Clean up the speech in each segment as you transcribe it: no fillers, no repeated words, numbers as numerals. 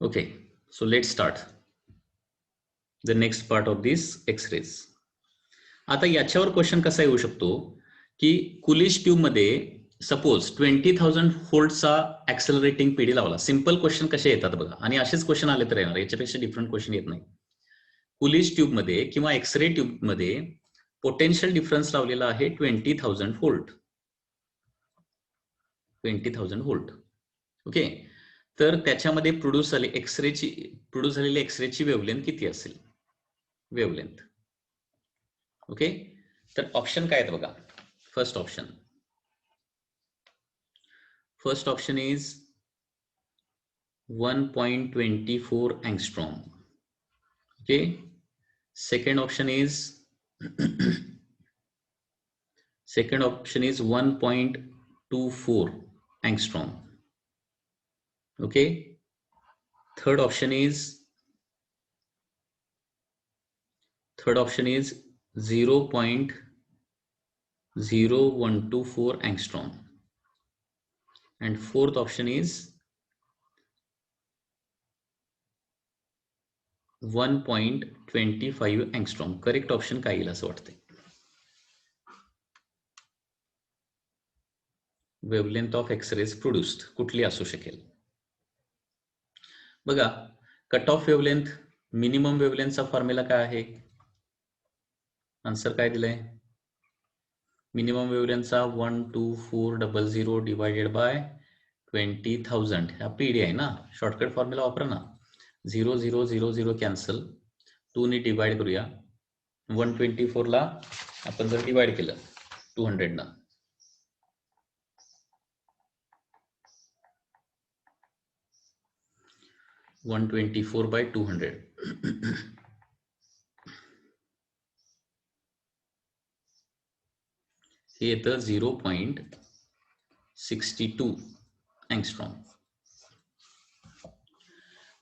Okay, so let's start the next part of this X-rays. आता याच्यावर question कसा येऊ शकतो की कुलिश ट्यूब मध्ये सपोज 20,000 व्होल्टचा ऍक्सेलरेटिंग पीडी लावला. सिंपल क्वेश्चन कसे येतात बघा, आणि असेच क्वेश्चन आले तर येणार, याच्यापेक्षा डिफरंट क्वेश्चन येत नाही. कुलिश ट्यूब मध्ये किंवा एक्सरे ट्यूब मध्ये पोटेन्शियल डिफरन्स लावलेला आहे 20,000 व्होल्ट. 20,000 व्होल्ट. ओके, तर त्याच्यामध्ये प्रोड्यूस झालेली एक्सरेची वेवलेंथ किती असेल? वेवलेंथ. ओके, तर ऑप्शन काय आहेत बघा. First option is 1.24 angstrom. Okay, second option is 1.24 angstrom. Okay, third option is 0.0124 angstrom, and fourth option is 1.25 angstrom. Correct option काय येईल असं वाटतंय? वेवलेंथ ऑफ एक्सरेज प्रोड्यूस्ड कुठली असू शकेल? बघा, कट ऑफ वेवलेंथ, मिनिमम वेवलेंथचा फॉर्म्युला काय आहे? आन्सर काय दिलंय? मिनिमम वेवलेंथचा 12400 डिवायडेड बाय 20,000. हा पीडी आहे ना, शॉर्टकट फॉर्म्युला वापरा ना. 0000 कॅन्सल, 2 ने डिवाइड करूया. 124 ला आपण जर डिवाइड केलं 200 ना, वन 124/200 हे येतं 0.62 अँगस्ट्रॉम.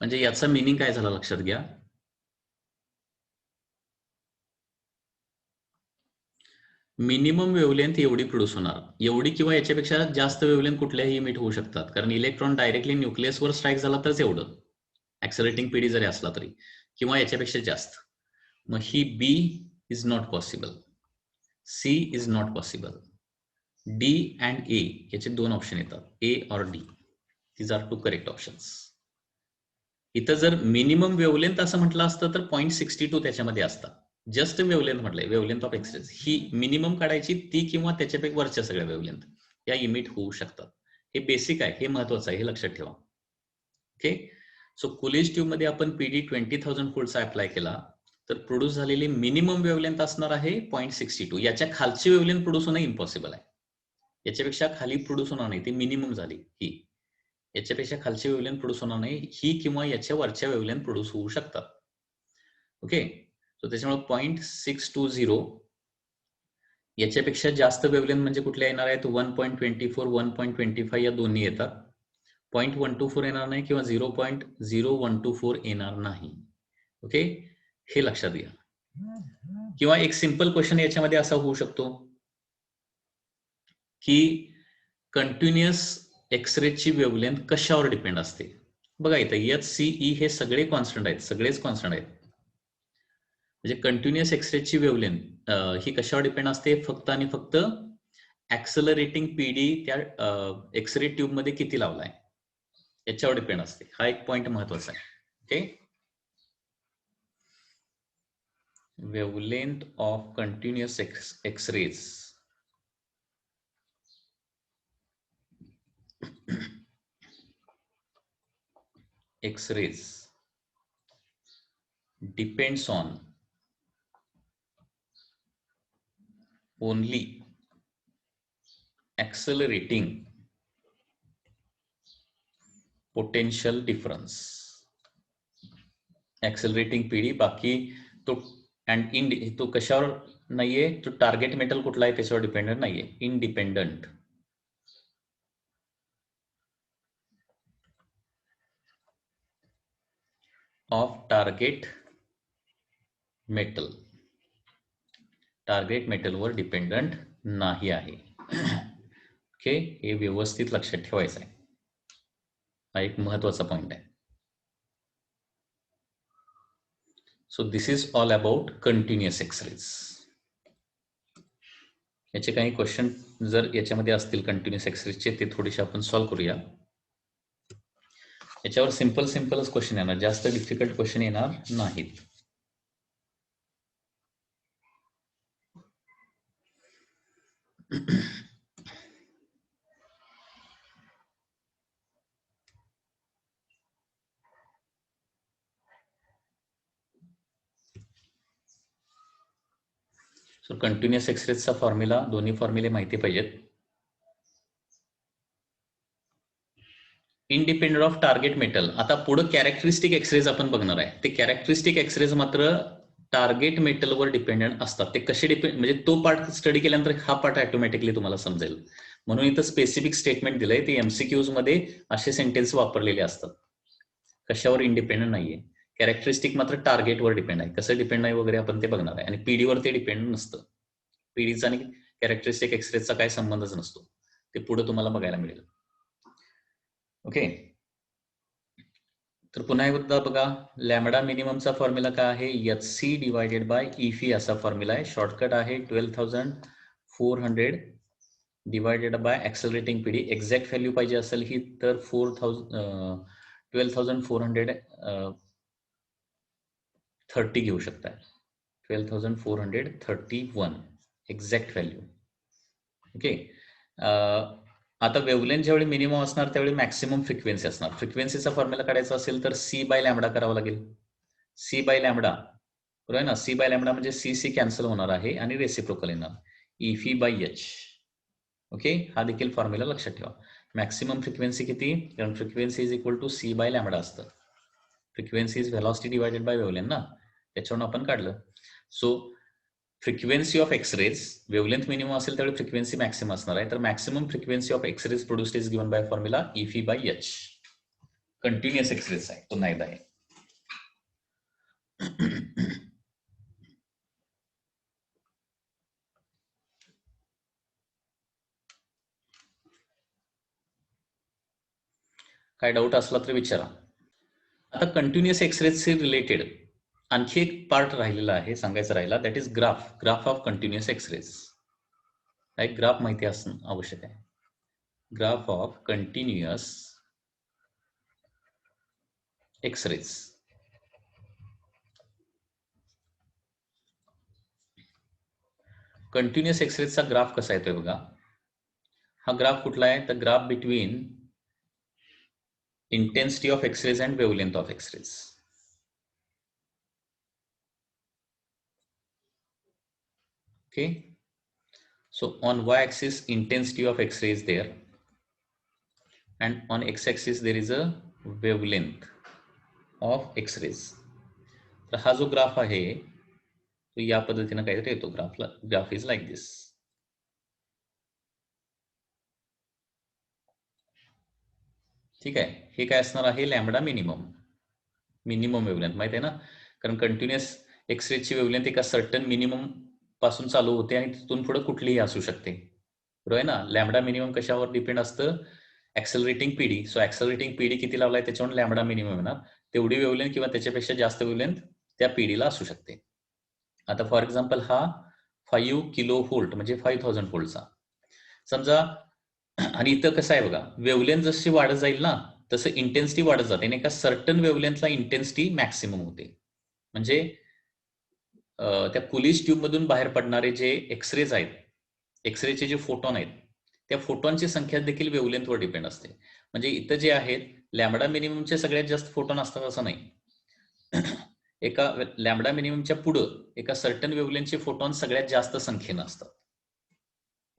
म्हणजे याचा मिनिंग काय झाला लक्षात घ्या. मिनिमम वेवलेंथ एवढी प्रोड्यूस होणार, एवढी किंवा याच्यापेक्षा जास्त वेवलेंथ कुठल्याही इमिट होऊ शकतात, कारण इलेक्ट्रॉन डायरेक्टली न्यूक्लियसवर स्ट्राईक झाला तरच एवढं ऍक्सलरेटिंग पीडी जरी असला तरी, किंवा याच्यापेक्षा जास्त. मग ही B is not possible, C is not possible, D and A याचे दोन ऑप्शन येतात, ए और D. These are two correct options. इथं जर मिनिमम वेवलेंथ असं म्हटलं असतं तर 0.62 त्याच्यामध्ये असतात. जस्ट वेवलेंथ म्हटलंय, वेवलेंथ ऑफ एक्सरेज ही मिनिमम काढायची, ती किंवा त्याच्यापेक्षा वरच्या सगळ्या वेवलेंथ या इमिट होऊ शकतात. हे बेसिक आहे, हे महत्वाचं आहे, हे लक्षात ठेवा. ओके, सो कुलिश ट्यूब मध्ये आपण पीडी 20,000 व्होल्टचा अप्लाय केला तर प्रोड्यूस झालेली मिनिमम वेवलेंथ असणार आहे 0.62. याच्या खालची वेवलेंथ प्रोड्यूस होणं इम्पॉसिबल आहे. याच्यापेक्षा खाली प्रोड्यूस होणार नाही, ती मिनिमम झाली ही. याच्यापेक्षा खालची वेवलेंथ प्रोड्यूस होणार नाही, ही किंवा याच्या वरच्या वेवलेंथ प्रोड्यूस होऊ शकतात. ओके, सो त्याच्यामुळे 0.620 याच्यापेक्षा जास्त वेवलेंथ म्हणजे कुठल्या येणार आहेत? 1.24, 1.25 या दोन्ही येतात. 0.124 येणार नाही किंवा 0.0124 येणार नाही. ओके, हे लक्षात घ्या. किंवा एक सिंपल क्वेश्चन याच्यामध्ये असा होऊ शकतो की कंटिन्युअस एक्सरेची वेवलेंथ कशावर डिपेंड असते? बघा इथं HCE हे सगळे कॉन्स्टंट आहेत, सगळेच कॉन्स्टंट आहेत. म्हणजे कंटिन्युअस एक्सरेची वेवलेंथ ही कशावर डिपेंड असते? फक्त आणि फक्त ऍक्सलरेटिंग पीडी त्या एक्सरे ट्यूब मध्ये किती लावलाय याच्यावर डिपेंड असते. हा एक पॉइंट महत्वाचा आहे. Okay, wavelength of continuous X rays depends on only accelerating potential difference. accelerating PD बाकी तो अँड तो कशावर नाहीये? तो टार्गेट मेटल कुठला आहे त्याच्यावर डिपेंडंट नाहीये, इंडिपेंडंट. ऑफ टार्गेट मेटलवर डिपेंडंट नाही आहे. ओके, हे व्यवस्थित लक्षात ठेवायचं आहे, हा एक महत्वाचा पॉइंट आहे. So this is all about continuous X rays. याचे काही क्वेश्चन जर याच्यामध्ये असतील कंटिन्युअस एक्सरेजचे ते थोडेसे आपण सॉल्व्ह करूया. याच्यावर सिंपलच क्वेश्चन येणार, जास्त डिफिकल्ट क्वेश्चन येणार नाहीत. सो कंटिन्युअस एक्सरेजचा फॉर्म्युला, दोन्ही फॉर्म्युले माहिती पाहिजेत. Independent of target metal. आता पुढे कॅरेक्टरिस्टिक एक्सरेज आपण बघणार आहे. ते कॅरेक्टरिस्टिक एक्सरेज मात्र टार्गेट मेटलवर डिपेंडेंट असतात. ते कसे डिपेंड, म्हणजे तो पार्ट स्टडी केल्यानंतर हा पार्ट ऑटोमॅटिकली तुम्हाला समजेल. म्हणून इथं स्पेसिफिक स्टेटमेंट दिलंय. ते एमसीक्यूज मध्ये असे सेंटेन्स वापरलेले असतात. कशावर इंडिपेंडेंट नाहीये. कॅरेक्टरिस्टिक मात्र टार्गेटवर डिपेंड आहे. कसं डिपेंड आहे वगैरे आपण ते बघणार आहे. आणि पीडीवर ते डिपेंड नसतं. पीडीचा आणि कॅरेक्टरिस्टिक एक्सरेजचा काही संबंधच नसतो. ते पुढे तुम्हाला बघायला मिळेल. ओके. तर पुन्हा एकदा बघा, लॅमडा मिनिममचा फॉर्म्युला काय आहे, HC डिवायडेड बाय EFI असा फॉर्म्युला आहे. शॉर्टकट आहे 12,400 divided by accelerating PD. Exact value पाहिजे असेल ही तर 12,430 घेऊ शकता. 12,431 एक्झॅक्ट व्हॅल्यू. ओके. आता वेव्हलेंथ ज्यावेळी मिनिमम असणार त्यावेळी मॅक्सिमम फ्रिक्वेन्सी असणार. फ्रिक्वेन्सीचा फॉर्म्युला काढायचा असेल तर C बाय लॅमडा करावा लागेल. C बाय लॅमडा, बरोबर आहे ना. C बाय लॅमडा म्हणजे C कॅन्सल होणार आहे आणि रेसिप्रोकल येणार. EFI by H. ओके, हा देखील फॉर्म्युला लक्षात ठेवा. मॅक्सिमम फ्रिक्वेन्सी किती, कारण frequency is equal to C by lambda असतं. Frequency is velocity divided by wavelength ना, त्याच्यावरून आपण काढलं. So frequency of X-rays, wavelength minimum असेल त्यावेळी फ्रिक्वेन्सी मॅक्सिमम असणार आहे. तर maximum frequency of X-rays produced is given by formula EFI by H. Continuous X-rays आहे, पुन्हा एकदा आहे. काय डाऊट असला तर विचारा. आता कंटिन्युअस एक्सरेजशी रिलेटेड आणखी एक पार्ट राहिलेला आहे, सांगायचं राहिला, that is graph of continuous X-rays. एक ग्राफ माहिती असणं आवश्यक आहे. Graph of continuous X-rays. Continuous एक्सरेजचा ग्राफ कसा येतोय बघा. हा ग्राफ कुठला आहे, तर graph between intensity of X-rays and wavelength of X-rays. Okay, so on y-axis intensity of X-ray is there, and on x-axis there is a wavelength of X-rays. तर हा जो ग्राफ आहे तो या पद्धतीने काहीतरी येतो. ग्राफ इज लाईक दिस. ठीक आहे. हे काय असणार आहे, लॅम्बडा मिनिमम वेव्हलेंथ माहिती आहे ना, कारण कंटिन्युअस एक्सरेची वेव्हलेंथ एका सर्टन मिनिमम पासून चालू होते आणि तिथून पुढे कुठलीही असू शकते, बरोबर आहे ना. लॅम्बडा मिनिमम कशावर डिपेंड असतं, ऍक्सेलरेटिंग पीडी. सो ऍक्सेलरेटिंग पीडी किती लावलाय त्याच्यावर लॅम्बडा मिनिमम येणार. तेवढी वेव्हलेंथ किंवा त्याच्यापेक्षा जास्त वेव्हलेंथ त्या पीडीला असू शकते. आता फॉर एक्झाम्पल हा 5 किलो व्होल्ट म्हणजे 5000 व्होल्टचा समजा. आणि इथं कसं आहे बघा, वेव्हलेंथ जशी वाढत जाईल ना तसं इंटेन्सिटी वाढत जाते आणि एका सर्टन वेव्हलेंथला इंटेन्सिटी मॅक्सिमम होते. म्हणजे त्या कुलिश ट्यूब मधून बाहेर पडणारे जे एक्सरेज आहेत, एक्सरेचे जे फोटॉन आहेत, त्या फोटॉनची संख्या देखील वेव्हलेंथवर डिपेंड असते. म्हणजे इथं जे आहेत लॅम्बडा मिनिममचे सगळ्यात जास्त फोटॉन असतात असं नाही. एका लॅम्बडा मिनिममच्या पुढं एका सर्टन वेव्हलेंथचे फोटॉन सगळ्यात जास्त संख्येनं असतात.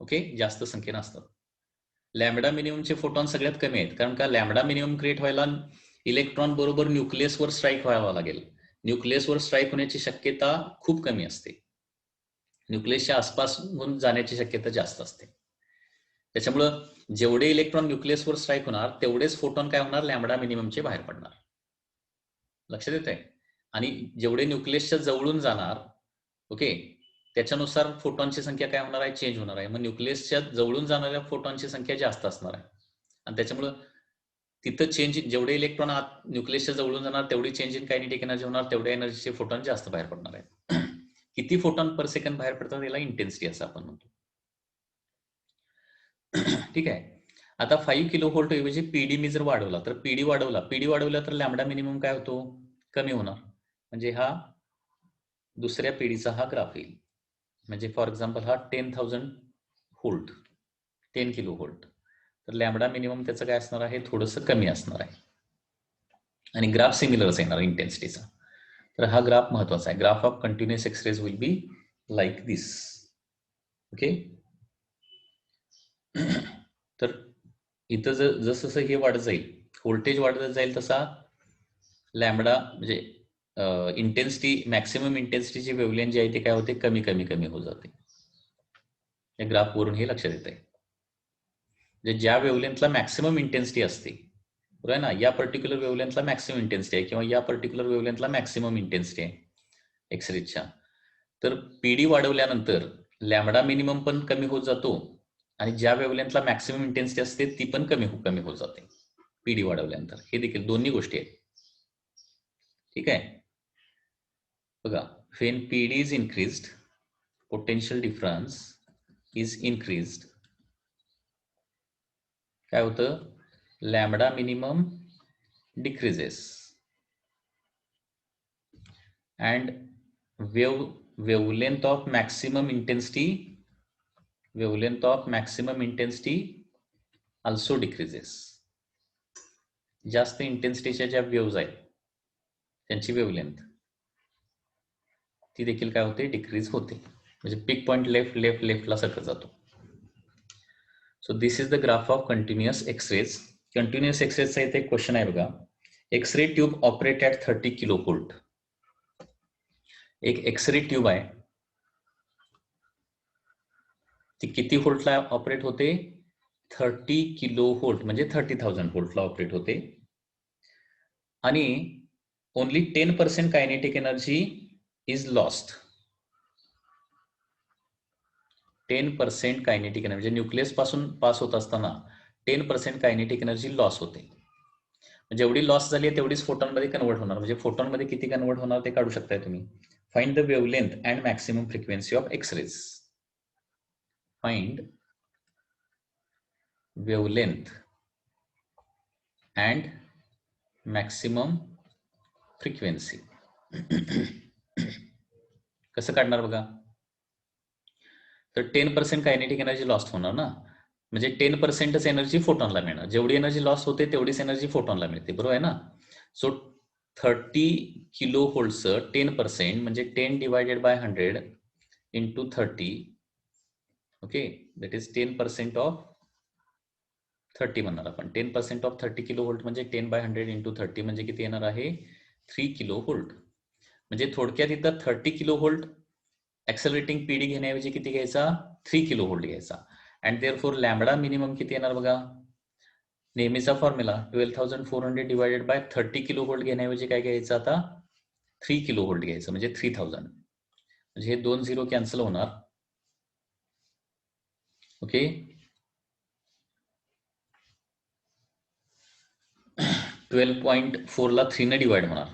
ओके, जास्त संख्येनं असतात. लॅम्बडा मिनिममचे फोटॉन सगळ्यात कमी आहेत, कारण का लॅम्बडा मिनिमम क्रिएट व्हायला इलेक्ट्रॉन बरोबर न्यूक्लियसवर स्ट्राईक व्हावा लागेल. न्यूक्लियसवर स्ट्राईक होण्याची शक्यता खूप कमी असते. न्यूक्लियसच्या आसपास जाण्याची शक्यता जास्त असते. त्याच्यामुळं जेवढे इलेक्ट्रॉन न्यूक्लियसवर स्ट्राईक होणार तेवढेच फोटॉन काय होणार, लॅम्बडा मिनिममचे बाहेर पडणार. लक्षात येत आहे. आणि जेवढे न्यूक्लियसच्या जवळून जाणार, ओके, त्याच्यानुसार फोटॉनची संख्या काय होणार आहे, चेंज होणार आहे. मग न्यूक्लियसच्या जवळून जाणाऱ्या फोटॉनची संख्या जास्त असणार आहे आणि त्याच्यामुळं तिथं चेंज, जेवढे इलेक्ट्रॉन आत न्यूक्लियसच्या जवळून जाणार तेवढी चेंज इन कायनेटिक एनर्जी होणार, तेवढ्या एनर्जीचे फोटॉन जास्त बाहेर पडणार आहेत. किती फोटॉन पर सेकंड बाहेर पडतात याला इंटेन्सिटी असं आपण म्हणतो. ठीक आहे. आता 5 किलो व्होल्ट ऐवजी पीडी मी जर वाढवला तर पीडी वाढवला तर लॅम्बडा मिनिमम काय होतो, कमी होणार. म्हणजे हा दुसऱ्या पीडीचा हा ग्राफ येईल. म्हणजे फॉर एक्झाम्पल हा 10,000 व्होल्ट 10 किलो व्होल्ट, तर लॅम्बडा मिनिमम त्याचं काय असणार आहे, थोडंसं कमी असणार आहे. आणि ग्राफ सिमिलरच येणार इंटेन्सिटीचा. तर हा ग्राफ महत्वाचा आहे. Graph of continuous X rays will be like this. Okay. तर इथं जसं हे वाढत जाईल, व्होल्टेज वाढत जाईल, तसा लॅम्बडा म्हणजे इंटेन्सिटी, मॅक्सिमम इंटेन्सिटीची वेव्हलेंथ जी आहे ते काय होते, कमी कमी कमी होत जाते. या ग्राफ वरून हे लक्षात येत आहे. म्हणजे ज्या वेव्हलेंथला मॅक्सिमम इंटेन्सिटी असते, बरोबर आहे ना, या पर्टिक्युलर वेव्हलेंथला मॅक्सिमम इंटेन्सिटी आहे किंवा या पर्टिक्युलर वेव्हलेंथला मॅक्सिमम इंटेन्सिटी आहे एक्सरेजच्या, तर पीडी वाढवल्यानंतर लॅम्बडा मिनिमम पण कमी होत जातो आणि ज्या वेव्हलेंथला मॅक्सिमम इंटेन्सिटी असते ती पण कमी होत जाते पीडी वाढवल्यानंतर. हे देखील दोन्ही गोष्टी आहेत. ठीक आहे. बघा, when PD is increased, potential difference is increased. काय होतं, lambda minimum decreases and wavelength of maximum intensity also decreases. जास्त इंटेन्सिटीच्या ज्या वेव्हज आहेत त्यांची वेव्हलेंथ ती देखील काय होते, डिक्रीज होते. म्हणजे पिक पॉइंट लेफ्टला सरकत जातो. So this is the graph of continuous X-rays. Continuous एक्सरेजचा इथे एक क्वेश्चन आहे बघा. X-ray tube operate at 30 kilo volt. एक एक्सरे ट्यूब आहे, ती किती व्होल्टला ऑपरेट होते, 30 किलो व्होल्ट म्हणजे 30,000 व्होल्टला ऑपरेट होते. आणि only 10% kinetic energy is lost. 10% kinetic energy, म्हणजे न्यूक्लियस पासून पास होत असताना 10% कायनेटिक एनर्जी लॉस होते. जेवढी लॉस झाली आहे तेवढीच फोटॉनमध्ये कन्वर्ट होणार. म्हणजे फोटॉनमध्ये किती कन्वर्ट होणार ते काढू शकताय तुम्ही. Find the wavelength and maximum frequency of X rays. Find wavelength and maximum frequency. कसं काढणार बघा. तर 10% कायनेटिक एनर्जी लॉस्ट होणार ना, म्हणजे 10%च एनर्जी फोटॉनला मिळणार. जेवढी एनर्जी लॉस होते तेवढीच एनर्जी फोटॉनला मिळते, बरोबर आहे ना. सो 30 किलो व्होल्टचं 10% म्हणजे 10 divided by 100 into 30. Okay, that is 10% of 30 म्हणणार आपण. 10% ऑफ 30 किलो व्होल्ट म्हणजे 10 बाय 100 इंटू 30 म्हणजे किती येणार आहे, 3 किलो व्होल्ट. म्हणजे थोडक्यात इथं 30 किलो व्होल्ट ऍक्सेलरेटिंग पीडी घेण्याऐवजी किती घ्यायचा, 3 किलो व्होल्ट घ्यायचा. अँड देअरफॉर लॅम्बडा मिनिमम किती येणार बघा. नेहमीचा formula 12,400 divided bye 30 kilo volt घेण्याऐवजी काय घ्यायचं, आता 3 किलो व्होल्ट घ्यायचं म्हणजे 3000. म्हणजे हे 2 झिरो कॅन्सल होणार. ओके, 12.4 ला 3 ने डिवाइड होणार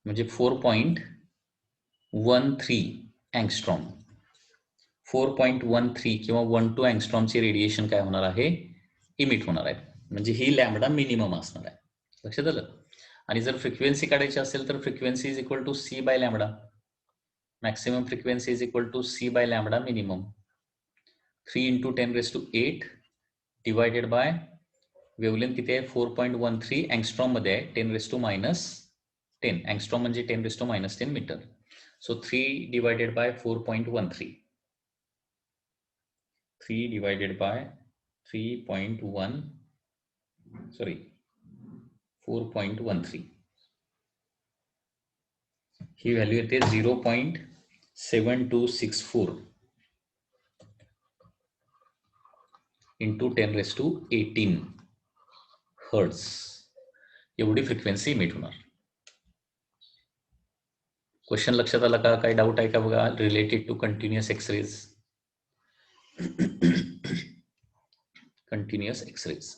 म्हणजे 4.13 अँगस्ट्रॉम. 4.13 किंवा 12 अँगस्ट्रॉमचे रेडिएशन काय होणार आहे, इमिट होणार आहे. म्हणजे ही लॅम्बडा मिनिमम असणार आहे. लक्षात आलं. आणि जर फ्रिक्वेन्सी काढायची असेल तर frequency is equal to c by lambda. Maximum frequency is equal to c by lambda minimum. 3 into 10⁸ divided by wavelength किती आहे, 4.13 अँगस्ट्रॉम मध्ये आहे, 10⁻10 अँगस्ट्रॉम म्हणजे 10⁻10 metre. So 3 divided by 4.13, 3 divided by 4.13 ही व्हॅल्यू येते 0.7264 इंटू 10⁻18 हर्ट्ज. एवढी frequency emit होणार. Question लक्षात आला का, काय डाऊट आहे का बघा related to continuous X-rays. Continuous X rays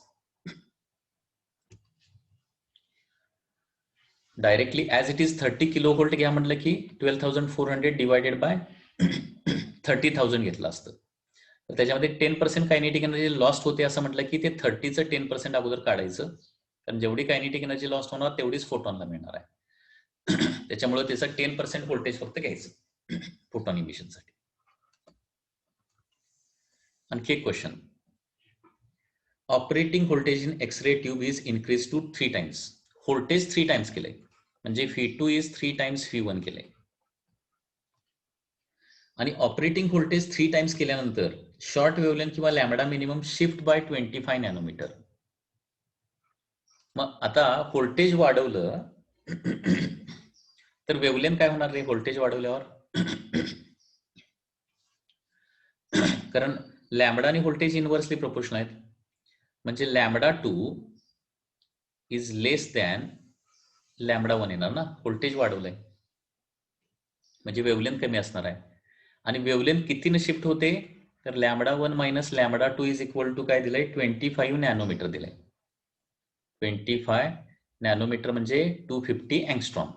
directly as it is 30 kilo volt घ्या म्हटलं की 12,400 डिवायडेड बाय 30,000 घेतलं असतं. तर त्याच्यामध्ये 10% कायनेटिक एनर्जी लॉस्ट होते असं म्हटलं की ते 30चं 10% अगोदर काढायचं, कारण जेवढी कायनेटिक एनर्जी लॉस्ट होणार तेवढीच फोटॉनला मिळणार आहे. त्याच्यामुळे त्याचं 10% व्होल्टेज फक्त घ्यायचं फोटॉन इमिशनसाठी. आणखी एक question. Operating voltage in X ray tube is increase to 3 times. Voltage 3 times केलंय म्हणजे V2 इज 3 टाइम्स V1 केलंय. आणि ऑपरेटिंग व्होल्टेज 3 टाइम्स केल्यानंतर शॉर्ट वेव्हलेंथ किंवा lambda minimum shift by 25 nanometre. मग आता व्होल्टेज वाढवलं तर वेव्हलेंथ काय होणार रे व्होल्टेज वाढवल्यावर? कारण लॅम्बडा आणि व्होल्टेज इनव्हर्सली प्रोपोर्शनल आहेत, म्हणजे lambda 2 is less than lambda 1 येणार ना. व्होल्टेज वाढवलंय म्हणजे वेव्हलेंथ कमी असणार आहे. आणि वेव्हलेंथ कितीने शिफ्ट होते तर lambda 1 minus lambda 2 is equal to काय दिलंय 25 नॅनोमीटर दिलंय. 25 नॅनोमीटर म्हणजे 250 अँगस्ट्रॉम.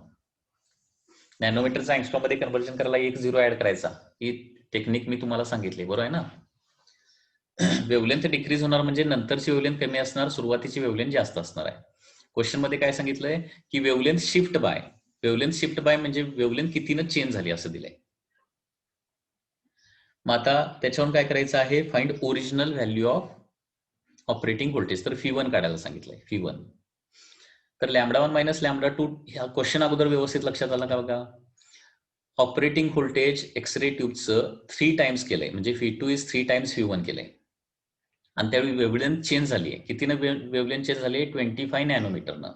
नॅनोमीटरचा अँगस्ट्रॉम मध्ये कन्व्हर्जन करायला 1 0 ऍड करायचा. ही टेक्निक मी तुम्हाला सांगितली, बरोबर आहे ना. वेव्हलेंथ डिक्रीज होणार म्हणजे नंतरची वेव्हलेंथ कमी असणार, सुरुवातीची वेव्हलेंथ जास्त असणार आहे. क्वेश्चन मध्ये काय सांगितलंय की wavelength shift by. Wavelength shift by म्हणजे वेव्हलेंथ कितीनं चेंज झाली असं दिलंय. मग आता त्याच्यावरून काय करायचं आहे, find original value of operating voltage. तर V1 काढायला सांगितलंय. V1 तर लॅम्बडा 1 मायनस लॅम्बडा 2 ह्या क्वेश्चन अगोदर व्यवस्थित लक्षात आला का बघा. ऑपरेटिंग व्होल्टेज एक्सरे ट्यूबचं 3 टाइम्स केलंय म्हणजे V2 इज 3 टाइम्स V1 केलंय. आणि त्यावेळी वेव्हलेंथ चेंज झाली आहे. कितीनं वेव्हलेंथ चेंज झाली आहे 25 नॅनोमीटरनं.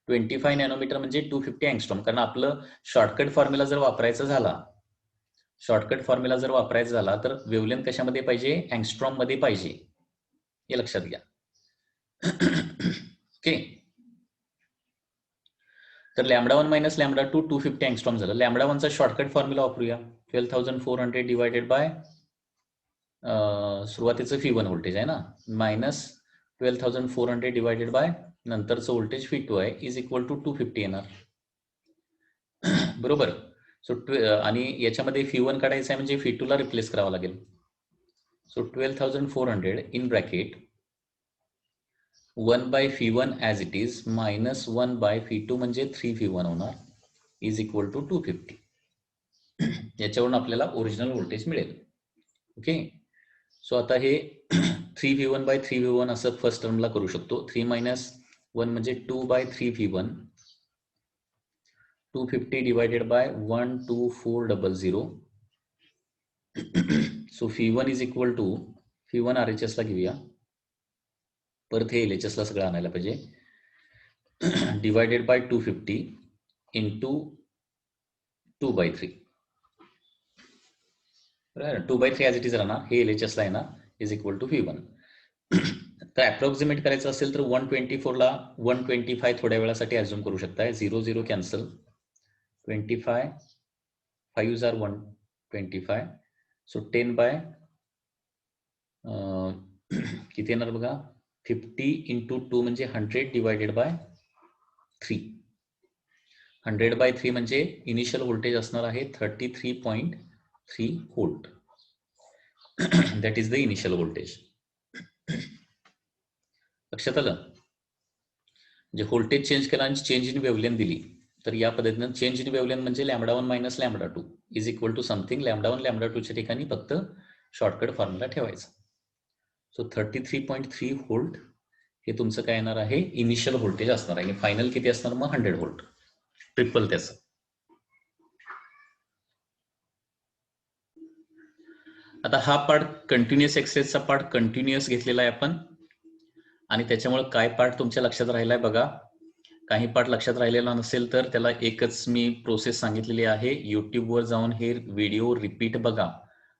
25 नॅनोमीटर म्हणजे 250 अँगस्ट्रॉम. कारण आपलं शॉर्टकट फॉर्म्युला जर वापरायचा झाला तर वेव्हलेंथ कशामध्ये पाहिजे, अँगस्ट्रॉम मध्ये पाहिजे, हे लक्षात घ्या. ओके. तर लॅम्बडा 1 मायनस लॅम्बडा 2 250 अँगस्ट्रॉम झालं. लॅम्बडा 1 चा शॉर्टकट फॉर्म्युला वापरूया. 12,400 डिवायडेड बाय सुरुवातीचं V1 व्होल्टेज आहे ना, मायनस 12,400 डिवायडेड बाय नंतरचं व्होल्टेज V2 आहे इज इक्वल टू 250 येणार. बरोबर. सो आणि याच्यामध्ये V1 काढायचं आहे म्हणजे V2 ला रिप्लेस करावं लागेल. So 12,400 in bracket 1 by V1 as it is minus 1 by V2 म्हणजे 3V1 होणार इज इक्वल टू 250. याच्यावरून आपल्याला ओरिजिनल व्होल्टेज मिळेल. ओके. सो आता हे 3V1 बाय 3V1 असं फर्स्ट टर्मला करू शकतो. 3 मायनस 1 म्हणजे 2 by 3V1, 250 divided by 12400. So V1 is equal to V1 RHS ला घेऊया, परत हे LHS ला सगळं आणायला पाहिजे, divided by 250 into 2/3. 2/3 as it is राहणार, हे LHS ला येणार इज इक्वल टू V1. तर अप्रॉक्सिमेट करायचं असेल तर 124 ला 125 थोड्या वेळासाठी अज्युम करू शकताय. 0 0 कॅन्सल, 25 5 are 125. सो 10 बाय किती येणार बघा, 50 इंटू 2 म्हणजे 100 डिवायडेड बाय 3. 100 बाय 3 म्हणजे इनिशियल व्होल्टेज असणार आहे 33.3 volt. That is the initial voltage. लक्षात आलं. म्हणजे व्होल्टेज चेंज केला आणि चेंज इन वेव्हलेंथ दिली तर या पद्धतीनं चेंज इन वेव्हलेंथ म्हणजे lambda 1 minus lambda 2 is equal to something. Lambda 1 lambda 2 च्या ठिकाणी फक्त शॉर्टकट फॉर्म्युला ठेवायचा. सो 33.3 व्होल्ट हे तुमचं काय येणार आहे, इनिशियल व्होल्टेज असणार आहे. आणि फायनल किती असणार मग 100 व्होल्ट, ट्रिपल त्याचं. आता हा पार्ट कंटिन्युअस एक्सरेसचा पार्ट कंटिन्युअस घेतलेला आहे आपण, आणि त्याच्यामुळे काय पार्ट तुमच्या लक्षात राहिलाय बघा. काही पार्ट लक्षात राहिलेला नसेल तर त्याला एकच मी प्रोसेस सांगितलेली आहे. युट्यूबवर जाऊन हे व्हिडिओ रिपीट बघा,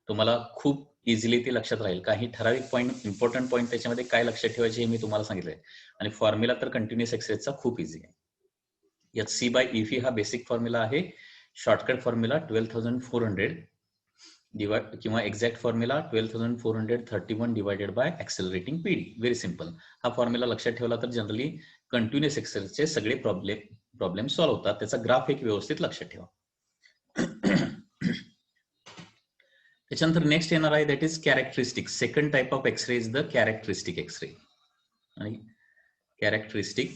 तुम्हाला खूप इझिली ते लक्षात राहील. काही ठराविक पॉईंट, इम्पॉर्टंट पॉईंट त्याच्यामध्ये काय लक्षात ठेवायचे हे मी तुम्हाला सांगितलंय. आणि फॉर्म्युला तर कंटिन्युअस एक्सरेसचा खूप इझी आहे. HC/EF हा बेसिक फॉर्म्युला आहे. शॉर्टकट फॉर्म्युला 12,400 डिवाइड किंवा exact formula 12,431 divided by accelerating PD. Very simple. हा फॉर्म्युला लक्षात ठेवला तर जनरली कंटिन्युअस एक्सरेसचे सगळे प्रॉब्लेम प्रॉब्लेम सॉल्व्ह होतात. त्याचा ग्राफ एक व्यवस्थित लक्षात ठेवा. त्याच्यानंतर नेक्स्ट येणार आहे that is characteristic. Second type of X ray is the characteristic X ray. आणि कॅरेक्टरिस्टिक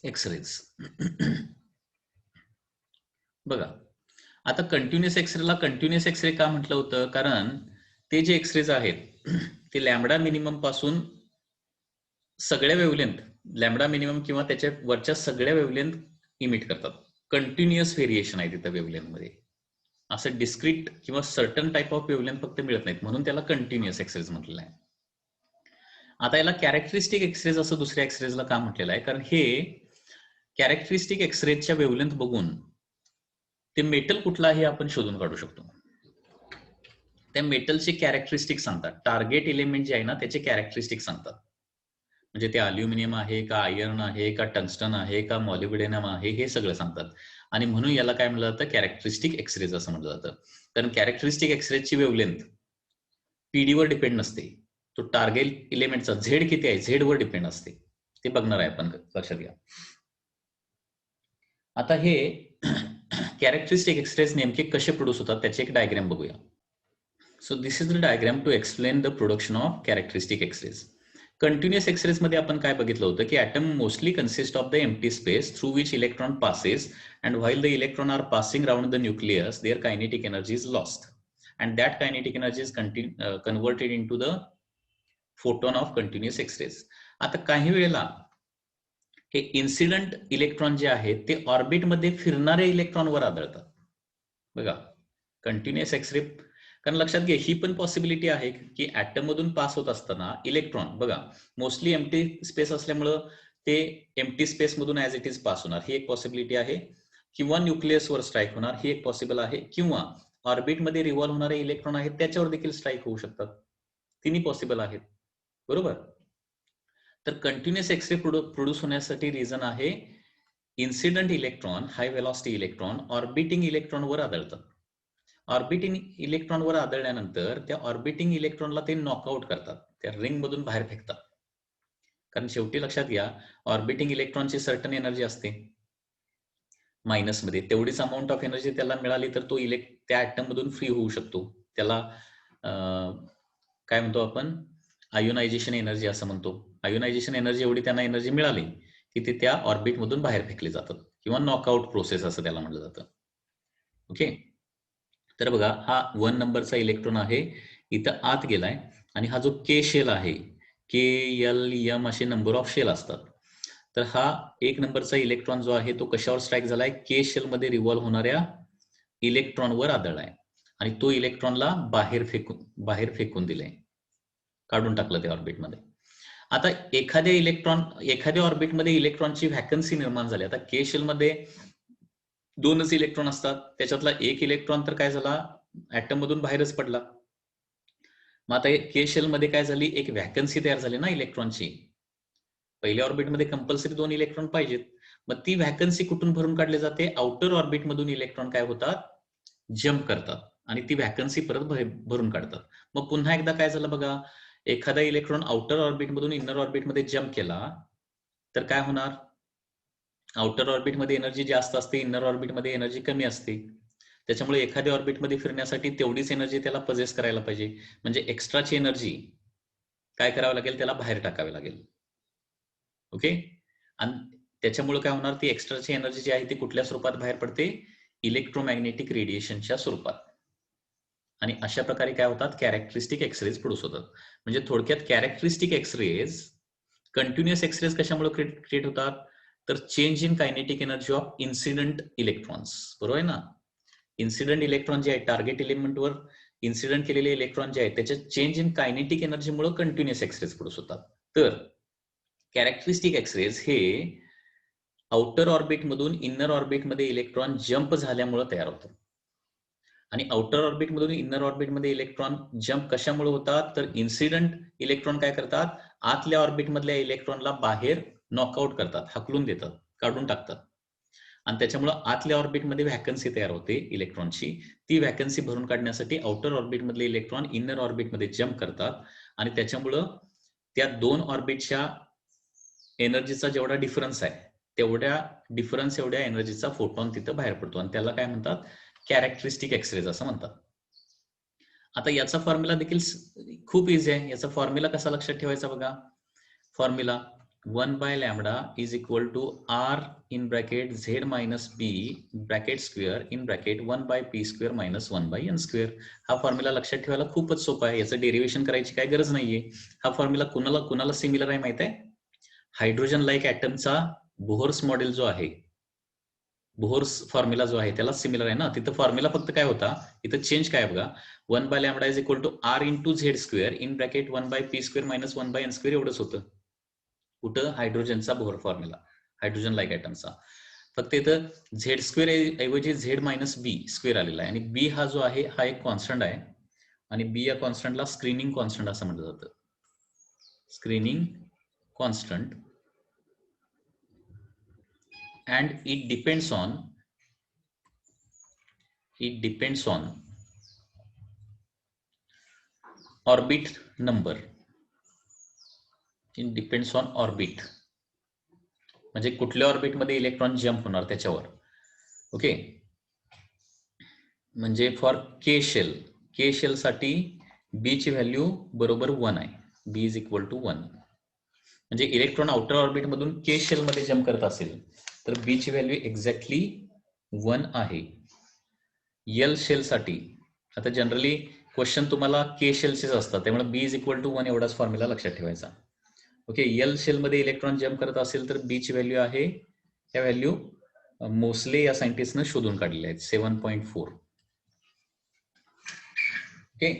एक्सरेज बघा, आता कंटिन्युअस एक्सरेला कंटिन्युअस एक्सरे का म्हटलं होतं, कारण ते जे एक्सरेज आहेत ते लॅम्बडा मिनिमम पासून सगळ्या वेव्हलेंथ, लॅम्बडा मिनिमम किंवा त्याच्या वरच्या सगळ्या वेव्हलेंथ इमिट करतात. कंटिन्युअस व्हेरिएशन आहे तिथं वेव्हलेंथ मध्ये. असं डिस्क्रीट किंवा सर्टन टाइप ऑफ वेव्हलेंथ फक्त मिळत नाहीत, म्हणून त्याला कंटिन्युअस एक्सरेज म्हटलेलं आहे. आता याला कॅरेक्टरिस्टिक एक्सरेज असं दुसऱ्या एक्सरेजला का म्हटलेलं आहे, कारण हे कॅरेक्टरिस्टिक एक्सरेजच्या वेव्हलेंथ बघून ते मेटल कुठला आहे आपण शोधून काढू शकतो. त्या मेटलचे कॅरेक्टरिस्टिक सांगतात. टार्गेट एलिमेंट जे आहे ना त्याचे कॅरेक्टरिस्टिक सांगतात. म्हणजे ते अल्युमिनियम आहे का, आयर्न आहे का, टंगस्टन आहे का, मॉलिब्डेनम आहे, हे सगळं सांगतात. आणि म्हणून याला काय म्हटलं जातं, कॅरेक्टरिस्टिक एक्सरेज असं म्हटलं जातं. कारण कॅरेक्टरिस्टिक एक्सरेजची वेव्हलेंथ पीडीवर डिपेंड नसते. तो टार्गेट एलिमेंटचा झेड किती आहे, झेड वर डिपेंड असते. ते बघणार आहे आपण, लक्षात घ्या. आता हे कॅरेक्टरिस्टिक एक्सरेज नेमके कसे प्रोड्यूस होतात त्याचे एक डायग्राम बघूया. So this is the diagram to explain the production of characteristic X-rays. Continuous X rays मध्ये आपण काय बघितलं होतं की atom mostly consist of the empty space through which electron passes, and while the electron are passing round the nucleus their kinetic energy is lost, and that kinetic energy is converted in to the photon of continuous X rays. आता काही वेळेला हे incident electron जे आहेत ते ऑर्बिटमध्ये फिरणाऱ्या इलेक्ट्रॉनवर आढळतात. बघा, कंटिन्युअस एक्सरे, कारण लक्षात घ्या ही पण पॉसिबिलिटी आहे की ऍटम मधून पास होत असताना इलेक्ट्रॉन, बघा मोस्टली एम्प्टी स्पेस असल्यामुळं ते एम्प्टी स्पेस मधून ऍज इट इज पास होणार, ही एक पॉसिबिलिटी आहे. किंवा न्यूक्लियसवर स्ट्राईक होणार, ही एक पॉसिबल आहे. किंवा ऑर्बिटमध्ये रिव्हॉल्व्ह होणारे इलेक्ट्रॉन आहेत त्याच्यावर देखील स्ट्राईक होऊ शकतात. तिन्ही पॉसिबल आहेत, बरोबर. तर कंटिन्युअस एक्सरे प्रोड्यूस होण्यासाठी रिझन आहे इन्सिडंट इलेक्ट्रॉन, हाय व्हेलॉसिटी इलेक्ट्रॉन ऑर्बिटिंग इलेक्ट्रॉनवर आढळतात. ऑर्बिटिंग इलेक्ट्रॉनवर आढळल्यानंतर त्या ऑर्बिटिंग इलेक्ट्रॉनला ते नॉकआउट करतात, त्या रिंग मधून बाहेर फेकतात. कारण शेवटी लक्षात घ्या, ऑर्बिटिंग इलेक्ट्रॉनची सर्टन एनर्जी असते मायनस मध्ये, तेवढीच अमाऊंट ऑफ एनर्जी त्याला मिळाली तर तो त्या ऍटम मधून फ्री होऊ शकतो. त्याला काय म्हणतो आपण, आयोनायझेशन एनर्जी असं म्हणतो. आयोनायझेशन एनर्जी एवढी त्यांना एनर्जी मिळाली की ते त्या ऑर्बिट मधून बाहेर फेकले जातात, किंवा नॉकआउट प्रोसेस असं त्याला म्हटलं जातं. ओके, तर बघा हा 1 नंबरचा इलेक्ट्रॉन आहे, इथं आत गेलाय. आणि हा जो के शेल आहे, के एल एम असे नंबर ऑफ शेल असतात. तर हा 1 नंबरचा इलेक्ट्रॉन जो आहे तो कशावर स्ट्राईक झालाय, के शेल मध्ये रिव्हॉल्व्ह होणाऱ्या इलेक्ट्रॉनवर आढळलाय. आणि तो इलेक्ट्रॉनला बाहेर फेकून दिले, काढून टाकलं त्या ऑर्बिटमध्ये. आता एखाद्या ऑर्बिटमध्ये इलेक्ट्रॉनची व्हॅकन्सी निर्माण झाली. आता के शेल मध्ये 2च इलेक्ट्रॉन असतात, त्याच्यातला एक इलेक्ट्रॉन तर काय झाला, ऍटम मधून बाहेरच पडला. मग आता के शेल मध्ये काय झाली, एक व्हॅकन्सी तयार झाली ना इलेक्ट्रॉनची. पहिल्या ऑर्बिटमध्ये कंपल्सरी 2 इलेक्ट्रॉन पाहिजेत. मग ती व्हॅकन्सी कुठून भरून काढली जाते, आउटर ऑर्बिट मधून इलेक्ट्रॉन काय होतात, जम्प करतात आणि ती व्हॅकन्सी परत भरून काढतात. मग पुन्हा एकदा काय झालं बघा, एखादा इलेक्ट्रॉन आउटर ऑर्बिट मधून इनर ऑर्बिटमध्ये जम्प केला तर काय होणार, आउटर ऑर्बिटमध्ये एनर्जी जास्त असते, इनर ऑर्बिटमध्ये एनर्जी कमी असते. त्याच्यामुळे एखाद्या ऑर्बिटमध्ये फिरण्यासाठी तेवढीच एनर्जी त्याला पजेस करायला पाहिजे. म्हणजे एक्स्ट्राची एनर्जी काय करावं लागेल, त्याला बाहेर टाकावी लागेल. ओके, आणि त्याच्यामुळे काय होणार, ती एक्स्ट्राची एनर्जी जी आहे ती कुठल्या स्वरूपात बाहेर पडते, इलेक्ट्रोमॅग्नेटिक रेडिएशनच्या स्वरूपात. आणि अशा प्रकारे काय होतात, कॅरेक्टरिस्टिक एक्सरेज प्रोड्यूस होतात. म्हणजे थोडक्यात कॅरेक्टरिस्टिक एक्सरेज, कंटिन्युअस एक्सरेज कशामुळे क्रिएट होतात, तर change in kinetic energy of incident electrons. बरोबर आहे ना, इन्सिडंट इलेक्ट्रॉन जे आहे टार्गेट एलिमेंटवर इन्सिडंट केलेले इलेक्ट्रॉन जे आहेत त्याच्या चेंज इन कायनेटिक एनर्जीमुळे कंटिन्युअस एक्सरेज प्रोड्यूस होतात. तर कॅरेक्टरिस्टिक एक्सरेज हे आउटर ऑर्बिट मधून इनर ऑर्बिट मध्ये इलेक्ट्रॉन जम्प झाल्यामुळे तयार होतात. आणि आउटर ऑर्बिट मधून इनर ऑर्बिट मध्ये इलेक्ट्रॉन जम्प कशामुळे होतात, तर इन्सिडंट इलेक्ट्रॉन काय करतात, आतल्या ऑर्बिट मधल्या इलेक्ट्रॉनला बाहेर नॉकआउट करतात, हकलून देतात, काढून टाकतात. आणि त्याच्यामुळे आतल्या ऑर्बिटमध्ये व्हॅकन्सी तयार होते इलेक्ट्रॉनची. ती व्हॅकन्सी भरून काढण्यासाठी आउटर ऑर्बिट मधले इलेक्ट्रॉन इनर ऑर्बिटमध्ये जम्प करतात. आणि त्याच्यामुळं त्या 2 ऑर्बिटच्या एनर्जीचा जेवढा डिफरन्स आहे तेवढ्या डिफरन्स एवढ्या एनर्जीचा फोटॉन तिथं बाहेर पडतो आणि त्याला काय म्हणतात, कॅरेक्टरिस्टिक एक्सरेज असं म्हणतात. आता याचा फॉर्म्युला देखील खूप इझी आहे. याचा फॉर्म्युला कसा लक्षात ठेवायचा बघा. Formula 1/λ is equal to r in bracket z minus b bracket square in bracket 1/p² minus 1/n². हा फॉर्म्युला लक्षात ठेवायला खूपच सोपा आहे. याचं डेरिव्हेशन करायची काय गरज नाहीये. हा फॉर्म्युला कुणाला सिमिलर आहे माहित आहे? हायड्रोजन लाईक ऍटमचा बोहर्स मॉडेल जो आहे, बोहर्स फॉर्म्युला जो आहे त्याला सिमिलर आहे ना. तिथं फॉर्म्युला फक्त काय होता, इथं चेंज काय बघा, 1/λ is equal to r into z² in bracket 1/p² minus 1/n² एवढंच होतं. कुठं? हायड्रोजनचा बोहर फॉर्म्युला, हायड्रोजन लाईक ऍटमचा. फक्त इथं z² ऐवजी z मायनस b स्क्वेअर आलेला आहे आणि b हा जो आहे हा एक कॉन्स्टंट आहे आणि b या कॉन्स्टंटला स्क्रीनिंग कॉन्स्टंट असं म्हटलं जातं. Screening constant and it depends on orbit number. It depends on orbit, म्हणजे कुठल्या ऑर्बिट मध्ये इलेक्ट्रॉन जम्प होणार त्याच्यावर. ओके, म्हणजे फॉर के शेल साठी बी ची व्हॅल्यू बरोबर 1 आहे. बी इज इक्वल टू 1. म्हणजे इलेक्ट्रॉन आउटर ऑर्बिट मधून के शेल मध्ये जम्प करत असेल तर बी ची व्हॅल्यू एक्झॅक्टली 1 आहे. यल शेल साठी आता जनरली क्वेश्चन तुम्हाला के शेलचेच असतात, त्यामुळे बी इज इक्वल टू 1 एवढाच फॉर्म्युला लक्षात ठेवायचा. ओके, यल शेल मध्ये इलेक्ट्रॉन जम्प करत असेल तर बी ची व्हॅल्यू आहे, ह्या व्हॅल्यू मोस्ले या सायंटिस्टनं शोधून काढलेल्या आहेत, 7.4. Okay,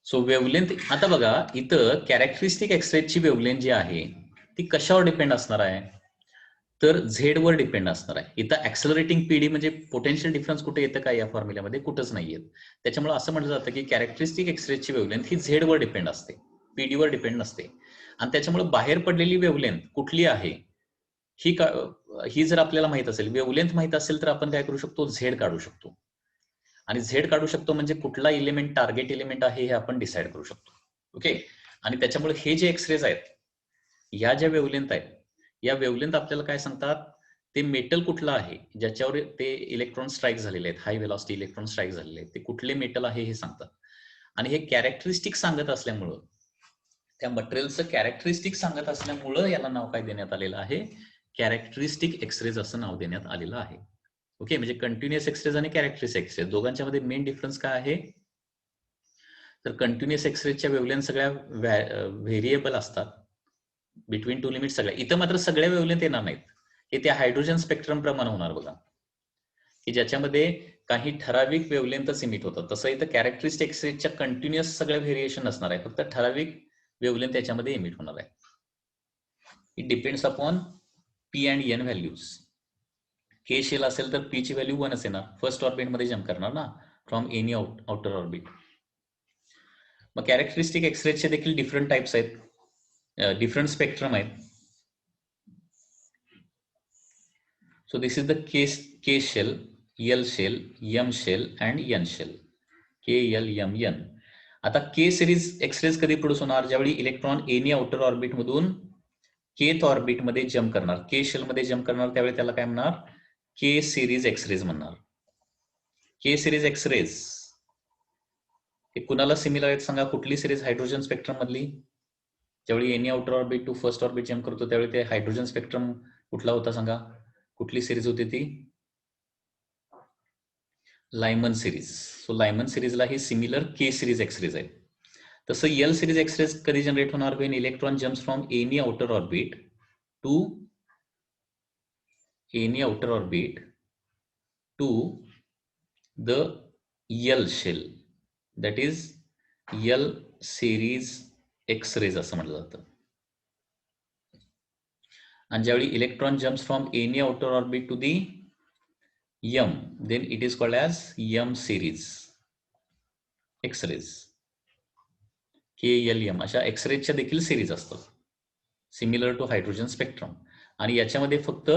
so wavelength. आता बघा इथं कॅरेक्टरिस्टिक एक्सरेजची वेवलेंथ जी आहे ती कशावर डिपेंड असणार आहे, तर झेड वर डिपेंड असणार आहे. इथं ऍक्सलरेटिंग पीडी म्हणजे पोटेन्शियल डिफरन्स कुठे येतं का या फॉर्म्युल्यामध्ये? कुठंच नाहीये. त्याच्यामुळे असं म्हटलं जातं की कॅरेक्टरिस्टिक एक्सरेजची वेवलेंथ ही झेड वर डिपेंड असते, पीडी वर डिपेंड नसते. आणि त्याच्यामुळे बाहेर पडलेली वेवलेंथ कुठली आहे ही जर आपल्याला माहित असेल, वेवलेंथ माहित असेल, तर आपण काय करू शकतो, झेड काढू शकतो. आणि झेड काढू शकतो म्हणजे कुठला इलिमेंट टार्गेट इलिमेंट आहे हे आपण डिसाईड करू शकतो. ओके, आणि त्याच्यामुळे हे जे एक्सरेज आहेत, या ज्या वेवलेंथ आहेत, या वेवलेंथ आपल्याला काय सांगतात, ते मेटल कुठलं आहे ज्याच्यावर ते इलेक्ट्रॉन स्ट्राईक झालेले आहेत, हाय व्हेलॉसिटी इलेक्ट्रॉन स्ट्राईक झालेले आहेत, ते कुठले मेटल आहे हे सांगतात. आणि हे कॅरेक्टरिस्टिक सांगत असल्यामुळं, त्या मटेरियलचं कॅरेक्टरिस्टिक सांगत असल्यामुळं याला नाव काय देण्यात आलेलं आहे, कॅरेक्टरिस्टिक एक्सरेज असं नाव देण्यात आलेलं आहे. ओके, म्हणजे कंटिन्युअस एक्सरेज आणि कॅरेक्टरिस्टिक एक्सरेज दोघांच्या मध्ये मेन डिफरन्स काय आहे, तर कंटिन्युअस एक्सरेजच्या वेवलेंथ सगळ्या व्हेरिएबल असतात बिटवीन टू लिमिट सगळ्या. इथं मात्र सगळ्या वेवलेंथ येणार नाहीत, हे त्या हायड्रोजन स्पेक्ट्रम प्रमाणे होणार बघा, की ज्याच्यामध्ये काही ठराविक वेवलेंथच इमिट होतात. तसं इथं कॅरेक्टरिस्टिक एक्सरेजच्या कंटिन्युअस सगळ्या व्हेरिएशन असणार आहे, फक्त ठराविक वेवलेंथ त्याच्यामध्ये इमिट होणार आहे. It depends upon P and N values. K shell असेल तर पी ची व्हॅल्यू 1च येणार, फर्स्ट ऑर्बिट मध्ये जम्प करणार ना फ्रॉम एनी आउटर ऑर्बिट. मग कॅरेक्टरिस्टिक एक्सरेजचे देखील डिफरंट टाइप्स आहेत, डिफरंट स्पेक्ट्रम आहेत. So this is the K shell, L shell, M shell and N shell. K, L, M, N. आता K सिरीज एक्सरेज कधी produce होणार, ज्यावेळी इलेक्ट्रॉन एनी आउटर ऑर्बिट मधून kth orbit मध्ये jump करणार, के shell मध्ये jump करणार, त्यावेळी त्याला काय म्हणणार, के सिरीज एक्सरेज म्हणणार. के सिरीज एक्सरेज हे कुणाला सिमिलर आहेत सांगा, कुठली सिरीज हायड्रोजन स्पेक्ट्रम मधली? ज्यावेळी any outer orbit to first orbit jump करतो त्यावेळी ते हायड्रोजन स्पेक्ट्रम कुठला होता सांगा, कुठली सिरीज होती ती? Lyman series. सो लायमन सिरीजला ही सिमिलर के सिरीज एक्सरेज आहे. तसं यल सिरीज एक्सरेज कधी जनरेट होणार, when electron jumps from any outer orbit to the L shell, that is L series X rays असं म्हटलं जातं. आणि ज्यावेळी electron jumps from any outer orbit to the M, then it is called as M series X-rays. KLM अशा एक्सरेजच्या देखील series असतात similar two hydrogen spectrum. आणि याच्यामध्ये फक्त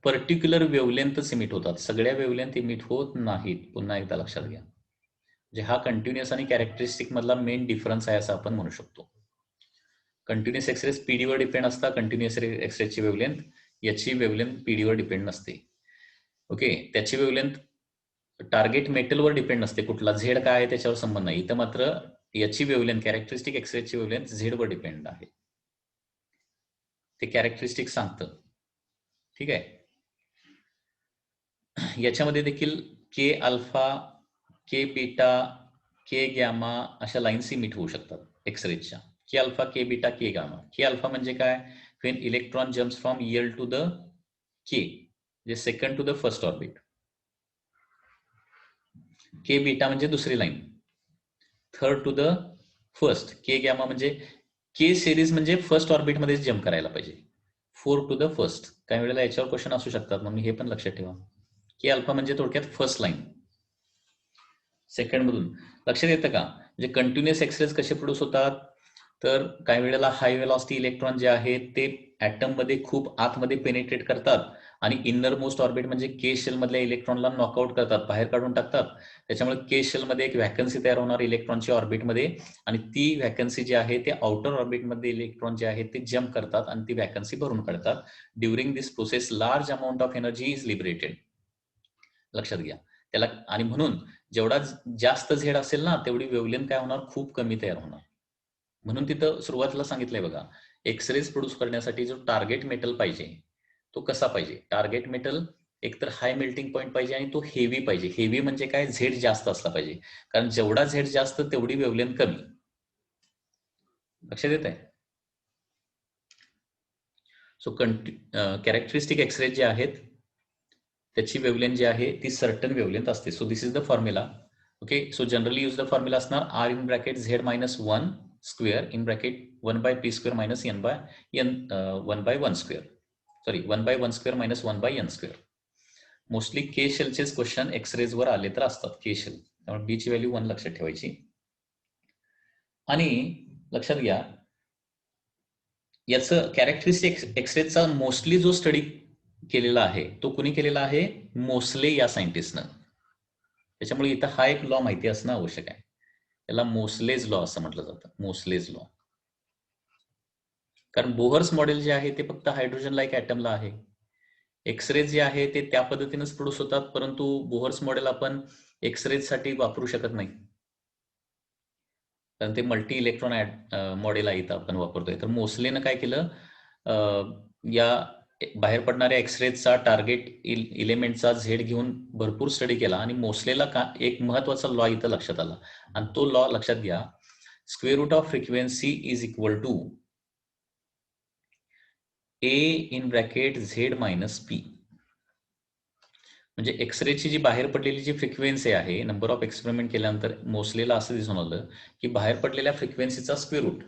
पर्टिक्युलर वेवलेंथच इमिट होतात, सगळ्या वेवलेंथ इमिट होत नाहीत. पुन्हा एकदा लक्षात घ्या, म्हणजे हा कंटिन्युअस आणि कॅरेक्टरिस्टिक मधला मेन डिफरन्स आहे असं आपण म्हणू शकतो. कंटिन्युअस एक्सरेज पीडी वर डिपेंड असतात, कंटिन्युअस एक्सरेजची वेवलेंथ. याची वेव्हलेंथ पीडीवर डिपेंड नसते. ओके, त्याची वेव्हलेंथ टार्गेट मेटलवर डिपेंड नसते, कुठला झेड काय आहे त्याच्यावर संबंध नाही. इथं मात्र याची वेव्हलेंथ, कॅरेक्टरिस्टिक एक्सरेची वेव्हलेंथ झेडवर डिपेंड आहे, ते कॅरेक्टरिस्टिक सांगतं. ठीक आहे. याच्यामध्ये देखील K alpha, K beta, K gamma अशा लाईन्स इमिट होऊ शकतात एक्सरेच्या. K alpha, K beta, K gamma. K alpha म्हणजे काय? When electron jumps from L to the K, म्हणजे second to the first orbit. K beta म्हणजे दुसरी line, third to the first. K gamma म्हणजे K series म्हणजे first orbit मध्ये jump करायला पाहिजे, 4 टू द फर्स्ट. काही वेळेला याच्यावर क्वेश्चन असू शकतात, म्हणून हे पण लक्षात ठेवा. के अल्फा म्हणजे थोडक्यात फर्स्ट लाईन, सेकंड मधून. लक्षात येतं का? म्हणजे कंटिन्युअस एक्सरेज कसे प्रोड्यूस होतात, तर काही वेळेला हाय वेलॉसिटी इलेक्ट्रॉन जे आहेत ते ऍटम मध्ये खूप आतमध्ये पेनिट्रेट करतात आणि इनर मोस्ट ऑर्बिट म्हणजे के शेल मधल्या इलेक्ट्रॉनला नॉकआउट करतात, बाहेर काढून टाकतात. त्याच्यामुळे के शेल मध्ये एक व्हॅकन्सी तयार होणार इलेक्ट्रॉनच्या ऑर्बिटमध्ये, आणि ती व्हॅकन्सी जी आहे ते आउटर ऑर्बिटमध्ये इलेक्ट्रॉन जे आहेत ते जम्प करतात आणि ती व्हॅकन्सी भरून काढतात. During this process large amount of energy is liberated. लक्षात घ्या त्याला. आणि म्हणून जेवढा जास्त झेड असेल ना, तेवढी वेव्हलेंथ काय होणार, खूप कमी तयार होणार. म्हणून तिथं सुरुवातीला सांगितलंय बघा, एक्सरेज प्रोड्यूस करण्यासाठी जो टार्गेट मेटल पाहिजे तो कसा पाहिजे. टार्गेट मेटल एकतर हाय मेल्टिंग पॉईंट पाहिजे आणि तो हेवी पाहिजे. हेवी म्हणजे काय, झेड जास्त असला पाहिजे, कारण जेवढा झेड जास्त तेवढी वेव्हलेंथ कमी. लक्षात येत आहे? सो कॅरेक्टरिस्टिक एक्सरेज जे आहेत त्याची वेव्हलेंथ जी आहे ती सर्टन वेव्हलेंथ असते. So this is the formula. Okay, so generally use the formula असणार R in bracket Z minus 1 square in bracket 1 by P square minus N by N 1 by 1 square, sorry 1 by 1 square minus 1 by N square. Mostly K शेलचेच question X-rays वर आले तर असतात, के shell. त्यामुळे बी ची value 1 लक्षात ठेवायची. आणि लक्षात घ्या याचं कॅरेक्टरिस्टिक एक्सरेजचा मोस्टली जो स्टडी केलेला आहे तो कुणी केलेला आहे, मोसले या सायंटिस्टनं. त्याच्यामुळे इथं हा एक लॉ माहिती असणं आवश्यक आहे. याला मोसलेज लॉ असं म्हटलं जातं, मोसलेज लॉ. कारण बोहर्स मॉडेल जे आहे ते फक्त हायड्रोजन लाईक ऍटमला आहे. एक्सरेज जे आहे ते त्या पद्धतीनेच प्रोड्यूस होतात, परंतु बोहर्स मॉडेल आपण एक्सरेज साठी वापरू शकत नाही, कारण ते मल्टी इलेक्ट्रॉन मॉडेल आहे इथं आपण वापरतोय. तर मोसलेनं काय केलं, या बाहेर पडणाऱ्या एक्सरेजचा टार्गेट इलेमेंटचा झेड घेऊन भरपूर स्टडी केला आणि मोसलेला एक महत्वाचा लॉ इथं लक्षात आला. आणि तो लॉ लक्षात घ्या, square root of frequency is equal to A in bracket Z minus P. म्हणजे एक्सरेची जी बाहेर पडलेली जी फ्रिक्वेन्सी आहे, नंबर ऑफ एक्सपेरिमेंट केल्यानंतर मोसलेला असं दिसून आलं की बाहेर पडलेल्या फ्रिक्वेन्सीचा स्क्वेअर रूट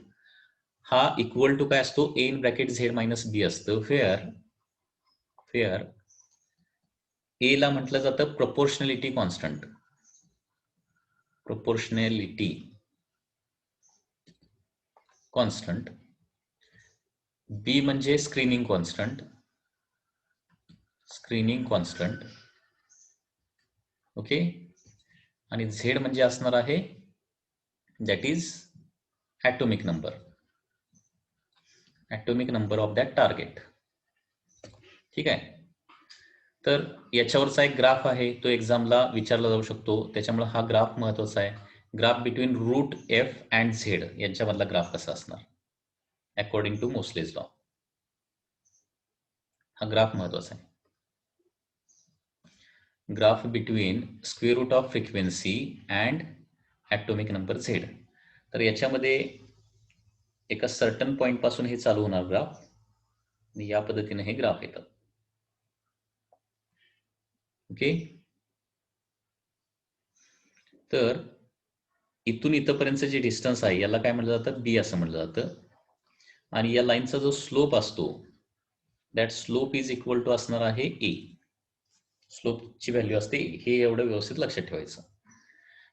हा इक्वल टू काय असतो, A in bracket Z minus B असतं. फेअर ए ला म्हटलं जातं proportionality constant. Proportionality constant. B म्हणजे screening constant, screening constant. Okay, आणि झेड म्हणजे असणार आहे that is atomic number, atomic number of that target. ठीक आहे. तर याच्यावरचा एक ग्राफ आहे, तो एक्झामला विचारला जाऊ शकतो, त्याच्यामुळे हा ग्राफ महत्वाचा आहे. Graph between root F and Z यांच्यामधला ग्राफ कसा असणार अकॉर्डिंग टू मोसलेज लॉ. हा ग्राफ महत्वाचा आहे. Graph between square root of frequency and atomic number Z. तर याच्यामध्ये एका सर्टन पॉइंट पासून हे चालू होणार ग्राफ, या पद्धतीने हे ग्राफ येतात. ओके, तर इथून इथपर्यंतचं जे डिस्टन्स आहे याला काय म्हटलं जातं, बी असं म्हटलं जातं. आणि या लाईनचा जो स्लोप असतो that slope is equal to असणार आहे ए. स्लोपची व्हॅल्यू असते, हे एवढं व्यवस्थित लक्षात ठेवायचं.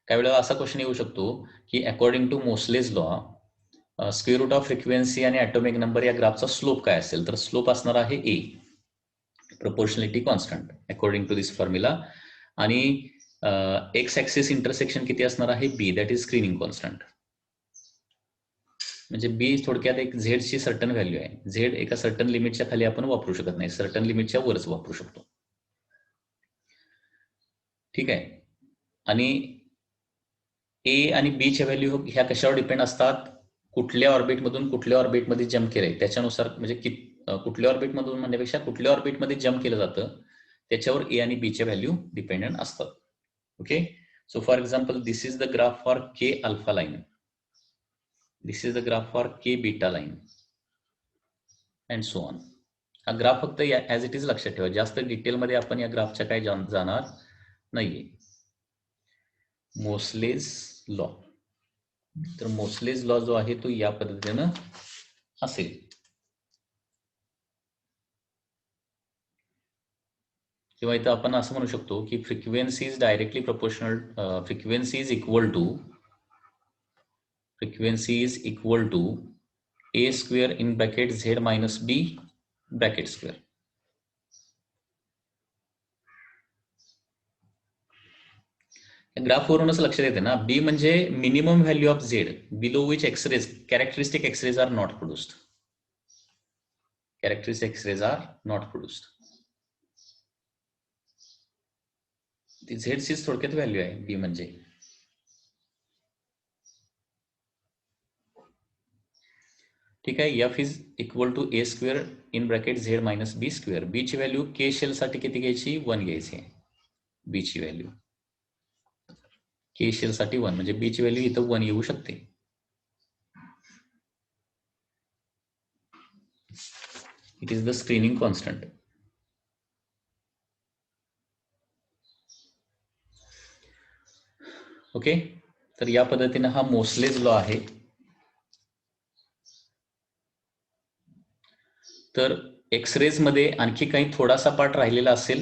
काही वेळेला असा क्वेश्चन येऊ शकतो की according to Moseley's law square root of frequency आणि ॲटॉमिक नंबर या ग्राफचा स्लोप काय असेल, तर स्लोप असणार आहे A, proportionality constant according to this formula. आणि एक्स ऍक्सिस इंटरसेक्शन किती असणार आहे, B, that is screening constant. म्हणजे बी थोडक्यात एक झेड ची सर्टन व्हॅल्यू आहे. झेड एका सर्टन लिमिटच्या खाली आपण वापरू शकत नाही, सर्टन लिमिटच्या वरच वापरू शकतो. ठीक आहे. आणि ए आणि बी च्या व्हॅल्यू ह्या कशावर डिपेंड असतात, कुठल्या ऑर्बिटमधून कुठल्या ऑर्बिटमध्ये जम्प केलंय त्याच्यानुसार, म्हणजे कुठल्या ऑर्बिटमधून म्हणण्यापेक्षा कुठल्या ऑर्बिटमध्ये जम्प केलं जातं त्याच्यावर ए आणि बी च्या व्हॅल्यू डिपेंडंट असतात. Okay. So for example this is the graph for K alpha line, this is the graph for K beta line and so on. हा ग्राफ फक्त ऍज इट इज लक्षात ठेवा, जास्त डिटेलमध्ये आपण या ग्राफच्या काय जाणार नाहीये. मोसलेज लॉ, तर मोसलेज लॉ जो आहे तो या पद्धतीनं असेल. किंवा इथं आपण असं म्हणू शकतो की frequency is directly proportional, frequency is equal to A square in bracket Z minus B bracket square. ग्राफवरूनच लक्षात येते ना, बी म्हणजे minimum value of Z below which X-rays characteristic X-rays are not produced. Characteristic X-rays are not produced. ती Z चीच थोडक्यात value आहे B म्हणजे. ठीक आहे. F is equal to A square in bracket Z minus B square. B ची value के shell साठी किती घ्यायची, 1 घ्यायची आहे बी ची व्हॅल्यू. के शेल साठी 1 म्हणजे बी ची व्हॅल्यू इथं 1 येऊ शकते. It is the screening constant. Okay. तर या पद्धतीने हा मोसलेज लॉ आहे. तर एक्सरेज मध्ये आणखी काही थोडासा पार्ट राहिलेला असेल,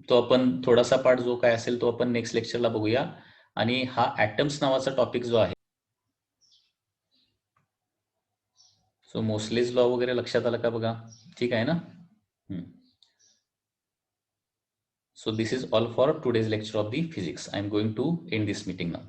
तो आपण थोडासा पार्ट जो काय असेल तो आपण नेक्स्ट लेक्चरला बघूया. आणि हा ऍटम्स नावाचा टॉपिक जो आहे, सो मोसलेज लॉ वगैरे लक्षात आला का बघा. ठीक आहे ना. So this is all for today's lecture of the physics. I am going to end this meeting now.